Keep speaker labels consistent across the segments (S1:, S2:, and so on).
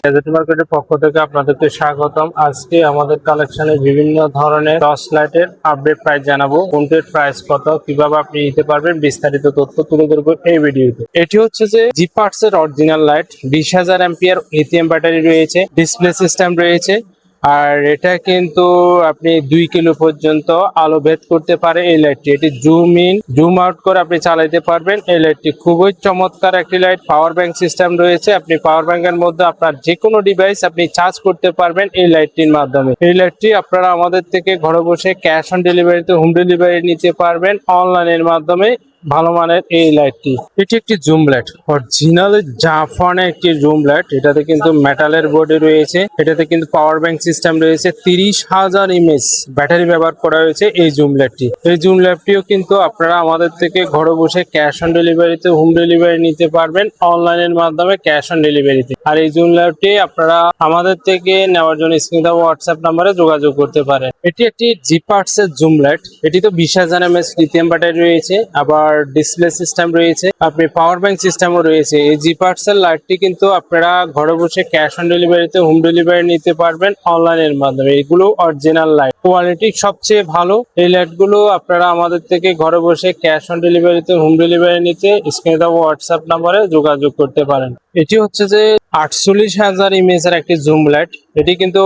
S1: Gadget মার্কেটের পক্ষ থেকে আপনাদেরকে স্বাগতম। আজকে আমাদের কালেকশনে বিভিন্ন ধরনের টর্চ লাইটের আপডেট প্রাইস জানাবো, কোনটির প্রাইস কত, কিভাবে আপনি নিতে পারবেন, বিস্তারিত তথ্য তুলে ধরবো এই ভিডিওতে। এটি হচ্ছে যে জিপার্স এর original light, 20,000 ampere lithium battery রয়েছে, ডিসপ্লে সিস্টেম রয়েছে। আর এটা কিন্তু আপনি 2 কিলো পর্যন্ত আলো ভেদ করতে পারে এই লাইটটি। এটি জুম ইন জুম আউট করে আপনি চালাতে পারবেন। এই লাইটটি খুবই চমৎকার একটি লাইট। পাওয়ার ব্যাংক সিস্টেম রয়েছে, আপনি পাওয়ার ব্যাংকের মধ্যে আপনার যে কোনো ডিভাইস আপনি চার্জ করতে পারবেন এই লাইটটির মাধ্যমে। এই লাইটটি আপনারা আমাদের থেকে ঘরে বসে ক্যাশ অন ডেলিভারিতে হোম ডেলিভারি নিতে পারবেন অনলাইনের মাধ্যমে। ভালো মানের এই লাইটটি, এটি একটি জুম লাইট, অরিজিনাল জাপানের একটি জুম লাইট। এটাতে কিন্তু মেটালের বডি রয়েছে, এটাতে কিন্তু পাওয়ার ব্যাংক সিস্টেম রয়েছে, 30,000 ইমএস ব্যাটারি ব্যবহার করা হয়েছে এই জুম লাইটটি। এই জুম লাইটটিও কিন্তু আপনারা আমাদের থেকে ঘরে বসে ক্যাশ অন ডেলিভারিতে হোম ডেলিভারি নিতে পারবেন অনলাইনের মাধ্যমে ক্যাশ অন ডেলিভারিতে। আর এই জুম লাইটটি আপনারা আমাদের থেকে নেওয়ার জন্য স্ক্রিনে দেওয়া হোয়াটসঅ্যাপ নাম্বারে যোগাযোগ করতে পারেন। এটি একটি জিপার্স এর জুম লাইট, এটি তো 20,000 এমএস লিথিয়াম ব্যাটারি রয়েছে, আবার ডিসপ্লে সিস্টেম রয়েছে, আপনি পাওয়ার ব্যাংক সিস্টেমও রয়েছে। এই জিপার্স এর লাইটটি কিন্তু আপনারা ঘরে বসে ক্যাশ অন ডেলিভারিতে হোম ডেলিভারি নিতে পারবেন অনলাইনের মাধ্যমে। এগুলো অরিজিনাল লাইট, কোয়ালিটি সবচেয়ে ভালো। এই লাইটগুলো আপনারা আমাদের থেকে ঘরে বসে ক্যাশ অন ডেলিভারিতে হোম ডেলিভারি নিতে স্ক্রিনে দেওয়া হোয়াটসঅ্যাপ নাম্বারে যোগাযোগ করতে পারেন। এটি হচ্ছে যে 48,000 ইমএস এর একটি জুম লাইট। এটি কিন্তু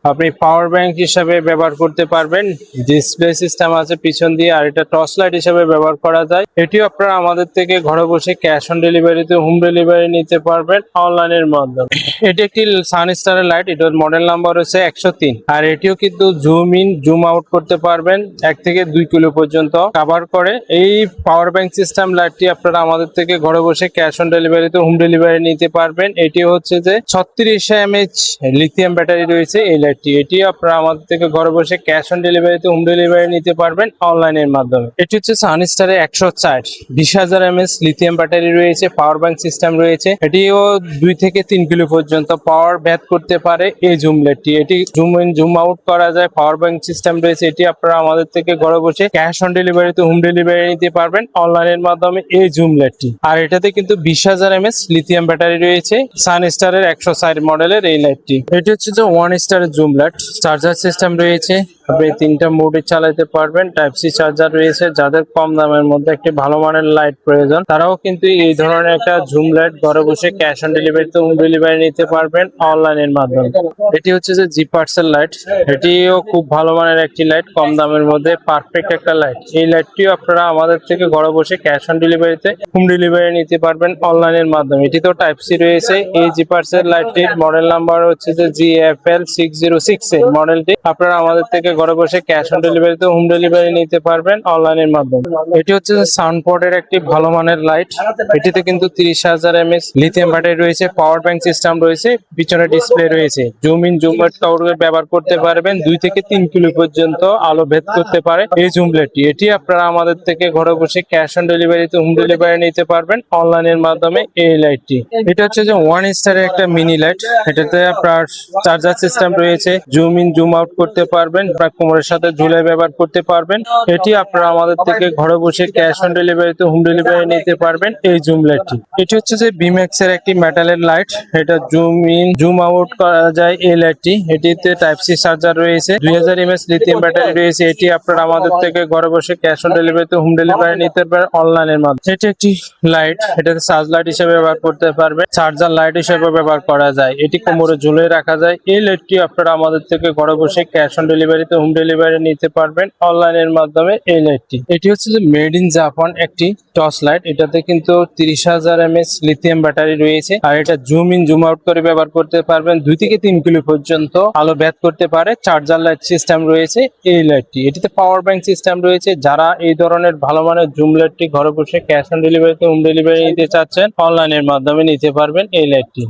S1: আপনি পাওয়ার ব্যাংক হিসাবে ব্যবহার করতে পারবেন, ডিসপ্লে সিস্টেম আছে পিছন দিয়ে, আর এটা টর্চ লাইট হিসাবে ব্যবহার করা যায়। এটিও আপনারা আমাদের থেকে ঘরে বসে ক্যাশ অন ডেলিভারিতে হোম ডেলিভারি নিতে পারবেন অনলাইনের মাধ্যমে। এটি একটি সানস্টারের লাইট, এটার মডেল নাম্বার হচ্ছে 103। আর এটিও কিন্তু জুম ইন জুম আউট করতে পারবেন, 1 থেকে 2 কিলো পর্যন্ত কভার করে। এই পাওয়ার ব্যাংক সিস্টেম লাইটটি আপনারা আমাদের থেকে ঘরে বসে ক্যাশ অন ডেলিভারিতে হোম ডেলিভারি নিতে পারবেন। এটি হচ্ছে যে 36 এমএইচ লিথিয়াম ব্যাটারি রয়েছে এই লাইটটি। এটি আপনারা আমাদের থেকে ঘরে বসে ক্যাশ অন ডেলিভারিতে হোম ডেলিভারি নিতে পারবেন অনলাইনের মাধ্যমে। এটি হচ্ছে সানস্টারের 104, 20,000 এমএস লিথিয়াম ব্যাটারি রয়েছে, পাওয়ার ব্যাংক সিস্টেম রয়েছে। এটিও 2 থেকে 3 কিলো পর্যন্ত পাওয়ার ব্যাথ করতে পারে এই জুম লাইটটি। এটি জুম ইন জুম আউট করা যায়, পাওয়ার ব্যাংক সিস্টেম রয়েছে। এটি আপনারা আমাদের থেকে ঘরে বসে ক্যাশ অন ডেলিভারিতে হোম ডেলিভারি নিতে পারবেন অনলাইনের মাধ্যমে এই জুম লাইটটি। আর এটাতে কিন্তু 20,000 এমএস লিথিয়াম ব্যাটারি রয়েছে, সানস্টারের 160 মডেলের এই লাইটটি। এটি হচ্ছে যে 1 স্টারের জুম লাইট, চার্জার সিস্টেম রয়েছে, আপনি 3টা মোডে চালাতে পারবেন, টাইপ সি চার্জার রয়েছে। যাদের কম দামের মধ্যে একটি ভালো মানের লাইট প্রয়োজন তারাও কিন্তু এই ধরনের একটা জুম লাইট ঘরে বসে ক্যাশ অন ডেলিভারিতে হোম ডেলিভারি নিতে পারবেন অনলাইনের মাধ্যমে। এটি হচ্ছে যে জিপার্স এর লাইট, এটিও খুব ভালো মানের একটি লাইট, কম দামের মধ্যে পারফেক্ট একটা লাইট। এই লাইটটিও আপনারা আমাদের থেকে ঘরে বসে ক্যাশ অন ডেলিভারিতে হোম ডেলিভারি নিতে পারবেন অনলাইনের মাধ্যমে। এটিতেও টাইপ সি রয়েছে। এই জিপার্স এর লাইটটির মডেল নাম্বার হচ্ছে যে GFL 606 মডেলটি। আপনারা আমাদের থেকে ঘরে বসে ক্যাশ অন ডেলিভারিতে হোম ডেলিভারি নিতে পারবেন অনলাইনের মাধ্যমে। এটি হচ্ছে সানপোর্টের একটি ভালো মানের লাইট, এটিতে কিন্তু 30,000 এমএস লিথিয়াম ব্যাটারি রয়েছে, পাওয়ার ব্যাংক সিস্টেম রয়েছে, পিছনে ডিসপ্লে রয়েছে, জুম ইন জুম আউট করে ব্যবহার করতে পারবেন। 2 থেকে 3 কিলো পর্যন্ত আলো ভেদ করতে পারে এই জুম লাইটটি। এটি আপনারা আমাদের থেকে ঘরে বসে ক্যাশ অন ডেলিভারিতে হোম ডেলিভারি নিতে পারবেন অনলাইনের মাধ্যমে এই লাইটটি। এটা হচ্ছে যে 1 স্টারের একটা মিনি লাইট, এটাতে আপনার চার্জার সিস্টেম রয়েছে, জুম ইন জুম আউট করতে পারবেন, আপনার কোমরের সাথে ঝুলে ব্যবহার করতে পারবেন। এটি আপনারা আমাদের থেকে ঘরে বসে ক্যাশ অন ডেলিভারিতে হোম ডেলিভারি নিতে পারবেন এই জুম লাইটটি। এটি হচ্ছে যে বিম্যাক্স এর একটি মেটালের লাইট, এটা জুম ইন জুম আউট করা যায় এই লাইটটি। এটিতে টাইপ সি চার্জার রয়েছে, 2000 এমএস লিথিয়াম ব্যাটারি রয়েছে। এটি আপনারা আমাদের থেকে ঘরে বসে ক্যাশ অন ডেলিভারিতে হোম ডেলিভারি নিতে পারবেন অনলাইনের মাধ্যমে। এটি একটি লাইট, এটাতে চার্জ লাইট হিসেবে ব্যবহার করতে পারবেন, চার্জার লাইট হিসেবে ব্যবহার করা যায়, এটি কোমরে ঝুলে রাখা যায়। এই লাইটটি আপনারা আমাদের থেকে ঘরে বসে ক্যাশ অন ডেলিভারিতে হোম ডেলিভারি নিতে পারবেন অনলাইনের মাধ্যমে এই লাইটটি। এটি হচ্ছে যে মেড ইন জাপান একটি টর্চ লাইট, এটাতে কিন্তু 30,000 এমএস লিথিয়াম ব্যাটারি রয়েছে। আর এটা জুম ইন জুম আউট করে ব্যবহার করতে পারবেন, 2 থেকে 3 কিলো পর্যন্ত আলো ভেদ করতে পারে, চার্জার লাইট সিস্টেম রয়েছে এই লাইটটি। এটিতে পাওয়ার ব্যাংক সিস্টেম রয়েছে। যারা এই ধরনের ভালো মানের জুম লাইটটি ঘরে বসে ক্যাশ অন ডেলিভারিতে হোম ডেলিভারি নিতে চাচ্ছেন অনলাইনের মাধ্যমে নিতে পারবেন এই লাইটটি।